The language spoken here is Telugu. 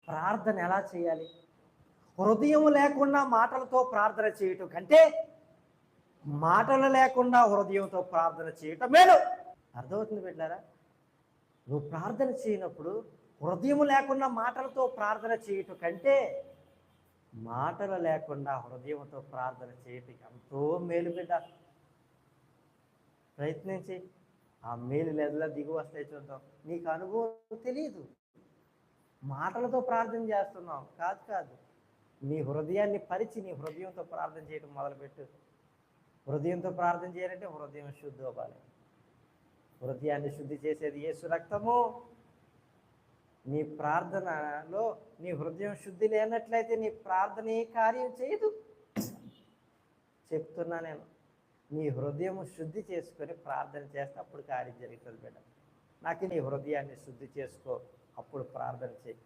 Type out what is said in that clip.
ప్రార్థన ఎలా చేయాలి? హృదయం లేకుండా మాటలతో ప్రార్థన చేయటం కంటే మాటలు లేకుండా హృదయంతో ప్రార్థన చేయటం మేలు. అర్థమవుతుంది బిడ్డలారా? నువ్వు ప్రార్థన చేయనప్పుడు హృదయం లేకుండా మాటలతో ప్రార్థన చేయటం కంటే మాటలు లేకుండా హృదయంతో ప్రార్థన చేయటం ఎంతో మేలు బిడ్డ. ప్రయత్నించి ఆ మేలు లేదా దిగు వస్తాయి చూద్దాం. నీకు అనుభవం తెలియదు, మాటలతో ప్రార్థన చేస్తున్నావు. కాదు, నీ హృదయాన్ని పరిచి నీ హృదయంతో ప్రార్థన చేయడం మొదలుపెట్టు. హృదయంతో ప్రార్థన చేయాలంటే హృదయం శుద్ధి అవ్వాలి. హృదయాన్ని శుద్ధి చేసేది యేసు రక్తము. నీ ప్రార్థనలో నీ హృదయం శుద్ధి లేనట్లయితే నీ ప్రార్థన ఏ కార్యం చేయదు. చెప్తున్నా నేను, నీ హృదయం శుద్ధి చేసుకొని ప్రార్థన చేస్తే అప్పుడు కార్యం జరుగుతుంది బిడ్డ. నాకు నీ హృదయాన్ని శుద్ధి చేసుకో, అప్పుడు ప్రార్థన చేయి.